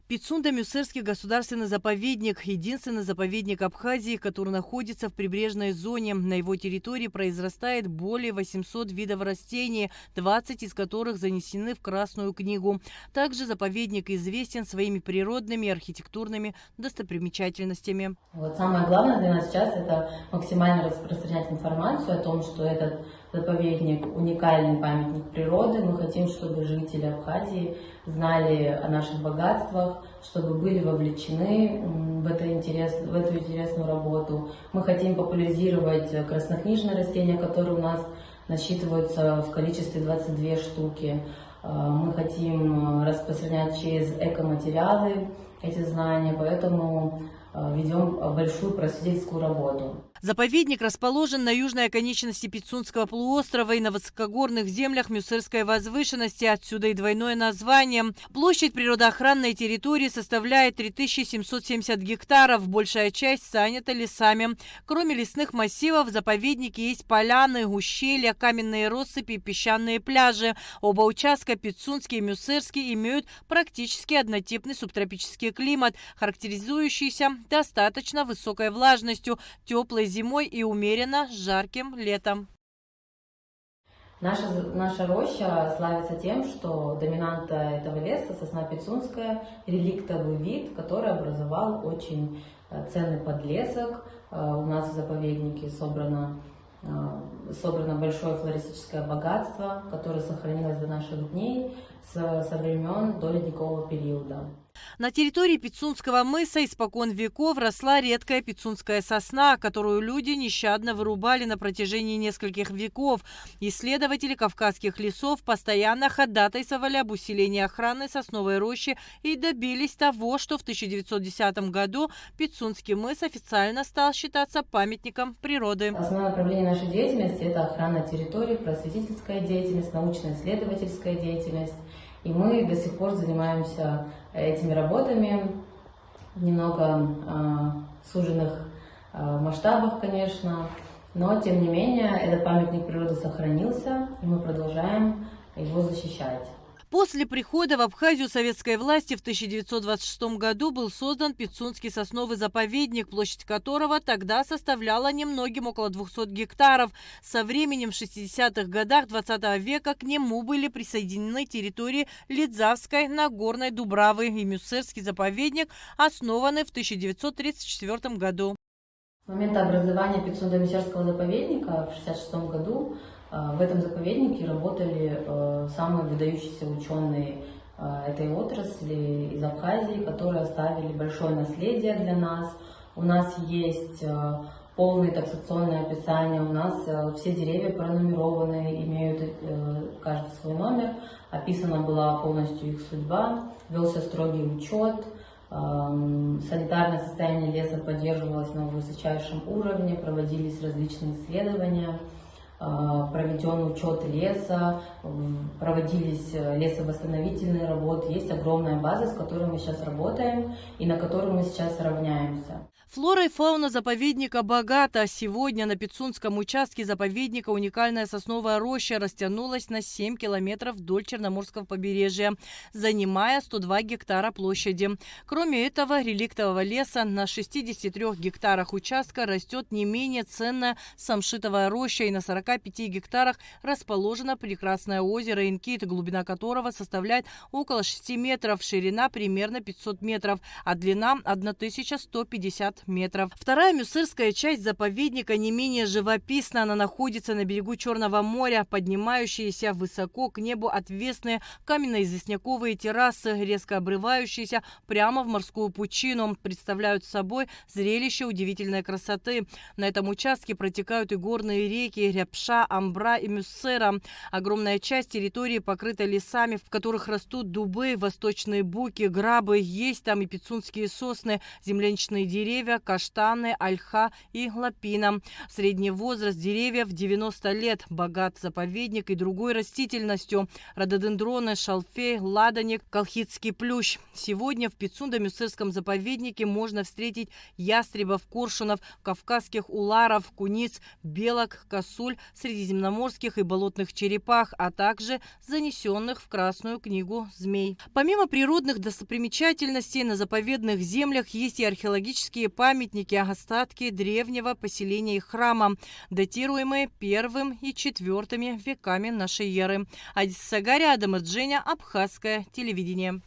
Пицунда-Мюсырский государственный заповедник – единственный заповедник Абхазии, который находится в прибрежной зоне. На его территории произрастает более 800 видов растений, 20 из которых занесены в Красную книгу. Также заповедник известен своими природными и архитектурными достопримечательностями. Самое главное для нас сейчас – это максимально распространять информацию о том, что этот заповедник – уникальный памятник природы. Мы хотим, чтобы жители Абхазии знали о наших богатствах, чтобы были вовлечены в эту интересную работу. Мы хотим популяризировать краснокнижные растения, которые у нас насчитываются в количестве 22 штуки. Мы хотим распространять через экоматериалы эти знания, поэтому ведем большую просветительскую работу. Заповедник расположен на южной оконечности Пицунского полуострова и на высокогорных землях Мюсырской возвышенности, отсюда и двойное название. Площадь природоохранной территории составляет 3770 гектаров, большая часть занята лесами. Кроме лесных массивов в заповеднике есть поляны, ущелья, каменные россыпи и песчаные пляжи. Оба участка, Пицунский и Мюсырский, имеют практически однотипный субтропический климат, характеризующийся достаточно высокой влажностью, теплой зимой и умеренно жарким летом. Наша роща славится тем, что доминанта этого леса – сосна пицунская, реликтовый вид, который образовал очень ценный подлесок. У нас в заповеднике собрано большое флористическое богатство, которое сохранилось до наших дней со времен доледникового периода. На территории Пицунского мыса испокон веков росла редкая пицунская сосна, которую люди нещадно вырубали на протяжении нескольких веков. Исследователи кавказских лесов постоянно ходатайствовали об усилении охраны сосновой рощи и добились того, что в 1910 году Пицунский мыс официально стал считаться памятником природы. Основное направление нашей деятельности – это охрана территории, просветительская деятельность, научно-исследовательская деятельность. И мы до сих пор занимаемся этими работами в немного суженных масштабах, конечно, но тем не менее этот памятник природы сохранился, и мы продолжаем его защищать. После прихода в Абхазию советской власти в 1926 году был создан Пицунский сосновый заповедник, площадь которого тогда составляла немногим около 200 гектаров. Со временем в 60-х годах 20 века к нему были присоединены территории Лидзавской, Нагорной Дубравы и Мюсырский заповедник, основанный в 1934 году. С момента образования Пицунда-Мюсырского заповедника в 1966 году в этом заповеднике работали самые выдающиеся ученые этой отрасли из Абхазии, которые оставили большое наследие для нас. У нас есть полное таксационное описание, у нас все деревья пронумерованы, имеют каждый свой номер, описана была полностью их судьба, велся строгий учет, санитарное состояние леса поддерживалось на высочайшем уровне, проводились различные исследования. Проведен учет леса, проводились лесовосстановительные работы. Есть огромная база, с которой мы сейчас работаем и на которой мы сейчас равняемся. Флора и фауна заповедника богата. Сегодня на Пицунском участке заповедника уникальная сосновая роща растянулась на 7 километров вдоль Черноморского побережья, занимая 102 гектара площади. Кроме этого, реликтового леса на 63 гектарах участка растет не менее ценная самшитовая роща, и на 45 гектарах расположено прекрасное озеро Инкит, глубина которого составляет около 6 метров, ширина примерно 500 метров, а длина 1150 метров. Вторая мюсырская часть заповедника не менее живописна. Она находится на берегу Черного моря. Поднимающиеся высоко к небу отвесные каменно-известняковые террасы, резко обрывающиеся прямо в морскую пучину, представляют собой зрелище удивительной красоты. На этом участке протекают и горные реки Ряпша, Амбра и Мюсыра. Огромная часть территории покрыта лесами, в которых растут дубы, восточные буки, грабы. Есть там и пицунские сосны, земляничные деревья, каштаны, ольха и лапина. Средний возраст деревьев 90 лет. Богат заповедник и другой растительностью. Рододендроны, шалфей, ладаник, колхидский плющ. Сегодня в Пицунда-Мюсырском заповеднике можно встретить ястребов, коршунов, кавказских уларов, куниц, белок, косуль, средиземноморских и болотных черепах, а также занесенных в Красную книгу змей. Помимо природных достопримечательностей, на заповедных землях есть и археологические памятники, остатки древнего поселения и храма, датируемые 1 и 4 веками нашей эры. Адис Сагария, Адам Ирдженя, Абхазское телевидение.